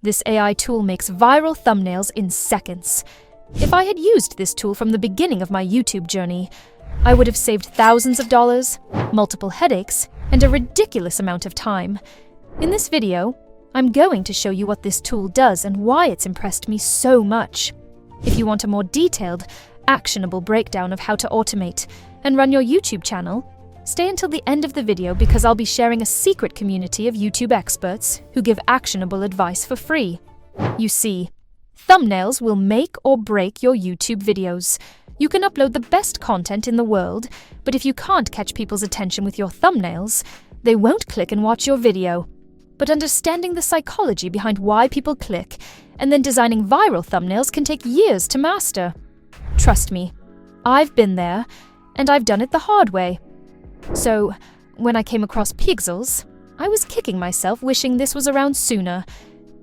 This AI tool makes viral thumbnails in seconds. If I had used this tool from the beginning of my YouTube journey, I would have saved thousands of dollars, multiple headaches, and a ridiculous amount of time. In this video, I'm going to show you what this tool does and why it's impressed me so much. If you want a more detailed, actionable breakdown of how to automate and run your YouTube channel, stay until the end of the video because I'll be sharing a secret community of YouTube experts who give actionable advice for free. You see, thumbnails will make or break your YouTube videos. You can upload the best content in the world, but if you can't catch people's attention with your thumbnails, they won't click and watch your video. But understanding the psychology behind why people click and then designing viral thumbnails can take years to master. Trust me, I've been there, and I've done it the hard way. So, when I came across Pikzels, I was kicking myself wishing this was around sooner.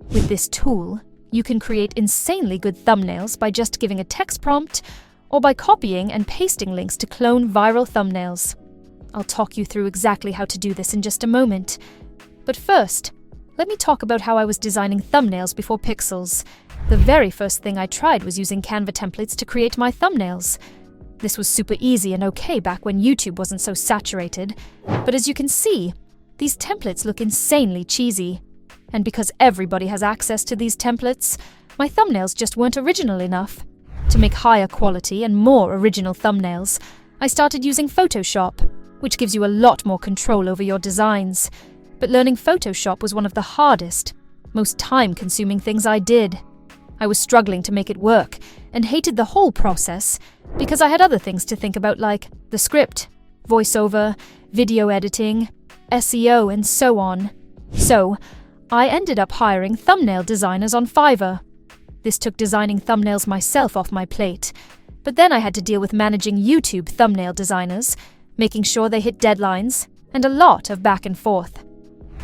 With this tool, you can create insanely good thumbnails by just giving a text prompt or by copying and pasting links to clone viral thumbnails. I'll talk you through exactly how to do this in just a moment. But first, let me talk about how I was designing thumbnails before Pikzels. The very first thing I tried was using Canva templates to create my thumbnails. This was super easy and okay back when YouTube wasn't so saturated, but as you can see, these templates look insanely cheesy. And because everybody has access to these templates, my thumbnails just weren't original enough. To make higher quality and more original thumbnails, I started using Photoshop, which gives you a lot more control over your designs. But learning Photoshop was one of the hardest, most time-consuming things I did. I was struggling to make it work and hated the whole process because I had other things to think about like the script, voiceover, video editing, SEO, and so on. So, I ended up hiring thumbnail designers on Fiverr. This took designing thumbnails myself off my plate, but then I had to deal with managing YouTube thumbnail designers, making sure they hit deadlines, and a lot of back and forth.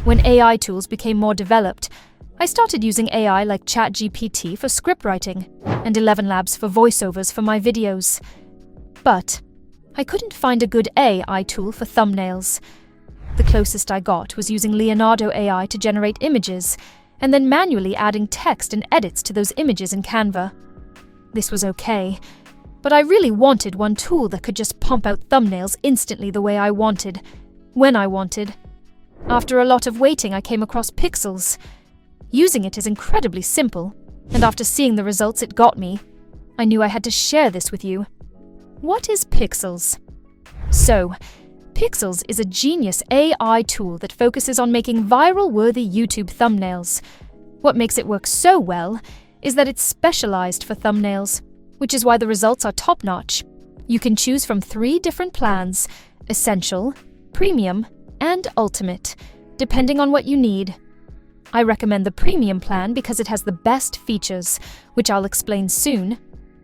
When AI tools became more developed, I started using AI like ChatGPT for scriptwriting and 11 Labs for voiceovers for my videos. But I couldn't find a good AI tool for thumbnails. The closest I got was using Leonardo AI to generate images, and then manually adding text and edits to those images in Canva. This was okay, but I really wanted one tool that could just pump out thumbnails instantly the way I wanted, when I wanted. After a lot of waiting, I came across Pikzels. Using it is incredibly simple, and after seeing the results it got me, I knew I had to share this with you. What is Pikzels? So, Pikzels is a genius AI tool that focuses on making viral-worthy YouTube thumbnails. What makes it work so well is that it's specialized for thumbnails, which is why the results are top-notch. You can choose from 3 different plans: Essential, Premium, and Ultimate, depending on what you need. I recommend the Premium plan because it has the best features, which I'll explain soon.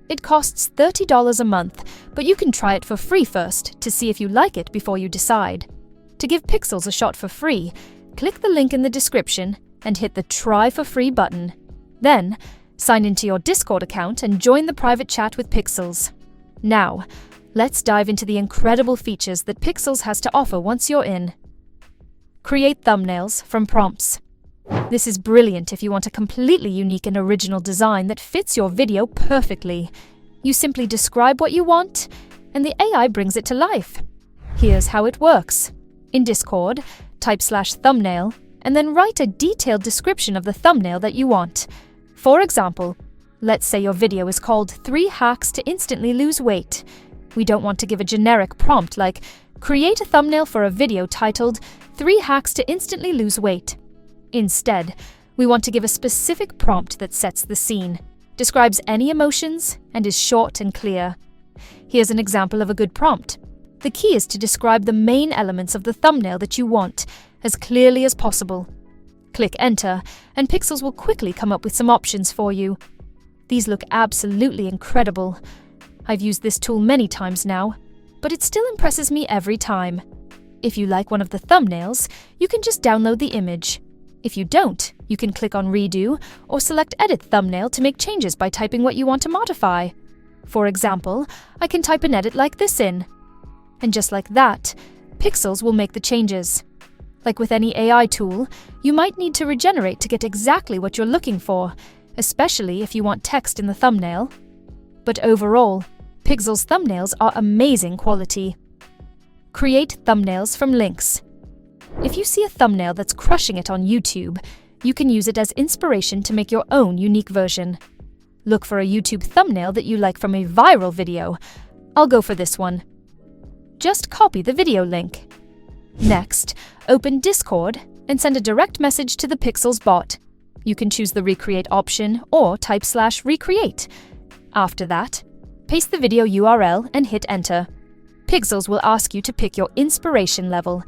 It costs $30 a month, but you can try it for free first to see if you like it before you decide. To give Pikzels a shot for free, click the link in the description and hit the Try for Free button. Then, sign into your Discord account and join the private chat with Pikzels. Now, let's dive into the incredible features that Pikzels has to offer once you're in. Create thumbnails from prompts. This is brilliant if you want a completely unique and original design that fits your video perfectly. You simply describe what you want, and the AI brings it to life. Here's how it works. In Discord, type /thumbnail, and then write a detailed description of the thumbnail that you want. For example, let's say your video is called 3 Hacks to Instantly Lose Weight. We don't want to give a generic prompt like, create a thumbnail for a video titled 3 Hacks to Instantly Lose Weight. Instead, we want to give a specific prompt that sets the scene, describes any emotions, and is short and clear. Here's an example of a good prompt. The key is to describe the main elements of the thumbnail that you want as clearly as possible. Click Enter, and Pikzels will quickly come up with some options for you. These look absolutely incredible. I've used this tool many times now, but it still impresses me every time. If you like one of the thumbnails, you can just download the image. If you don't, you can click on Redo or select Edit Thumbnail to make changes by typing what you want to modify. For example, I can type an edit like this in. And just like that, Pikzels will make the changes. Like with any AI tool, you might need to regenerate to get exactly what you're looking for, especially if you want text in the thumbnail. But overall, Pikzels thumbnails are amazing quality. Create thumbnails from links. If you see a thumbnail that's crushing it on YouTube, you can use it as inspiration to make your own unique version. Look for a YouTube thumbnail that you like from a viral video. I'll go for this one. Just copy the video link. Next, open Discord and send a direct message to the Pikzels bot. You can choose the recreate option or type /recreate. After that, paste the video URL and hit enter. Pikzels will ask you to pick your inspiration level.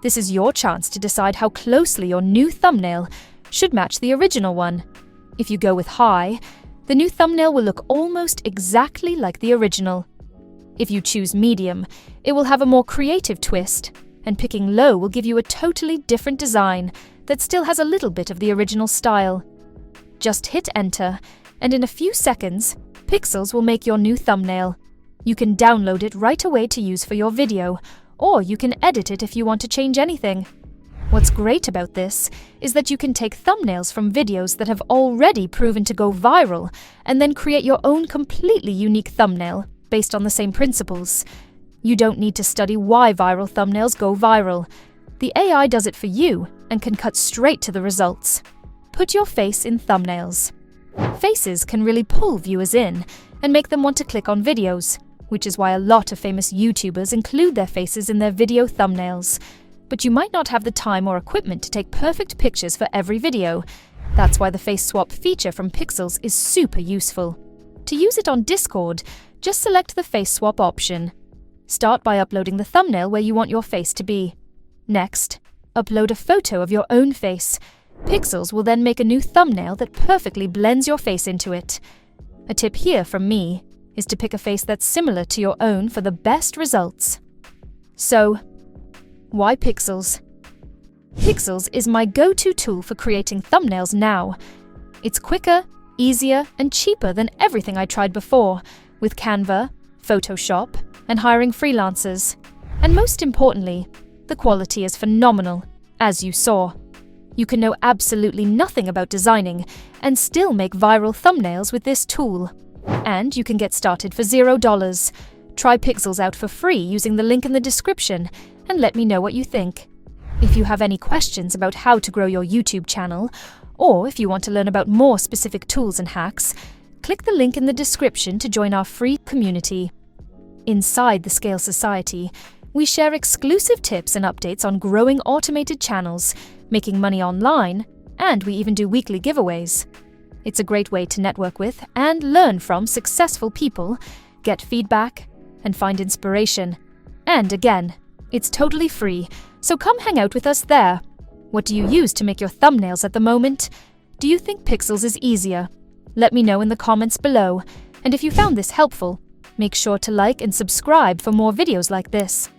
This is your chance to decide how closely your new thumbnail should match the original one. If you go with high, the new thumbnail will look almost exactly like the original. If you choose medium, it will have a more creative twist, and picking low will give you a totally different design that still has a little bit of the original style. Just hit enter, and in a few seconds, Pikzels will make your new thumbnail. You can download it right away to use for your video, or you can edit it if you want to change anything. What's great about this is that you can take thumbnails from videos that have already proven to go viral and then create your own completely unique thumbnail based on the same principles. You don't need to study why viral thumbnails go viral. The AI does it for you and can cut straight to the results. Put your face in thumbnails. Faces can really pull viewers in and make them want to click on videos, which is why a lot of famous YouTubers include their faces in their video thumbnails. But you might not have the time or equipment to take perfect pictures for every video. That's why the face swap feature from Pikzels is super useful. To use it on Discord, just select the face swap option. Start by uploading the thumbnail where you want your face to be. Next, upload a photo of your own face. Pikzels will then make a new thumbnail that perfectly blends your face into it. A tip here from me is to pick a face that's similar to your own for the best results. So, why Pikzels? Pikzels is my go-to tool for creating thumbnails now. It's quicker, easier, and cheaper than everything I tried before, with Canva, Photoshop, and hiring freelancers. And most importantly, the quality is phenomenal, as you saw. You can know absolutely nothing about designing and still make viral thumbnails with this tool. And you can get started for $0. Try Pikzels out for free using the link in the description and let me know what you think. If you have any questions about how to grow your YouTube channel, or if you want to learn about more specific tools and hacks, click the link in the description to join our free community. Inside the Scale Society, we share exclusive tips and updates on growing automated channels, making money online, and we even do weekly giveaways. It's a great way to network with and learn from successful people, get feedback, and find inspiration. And again, it's totally free, so come hang out with us there. What do you use to make your thumbnails at the moment? Do you think Pikzels is easier? Let me know in the comments below, and if you found this helpful, make sure to like and subscribe for more videos like this.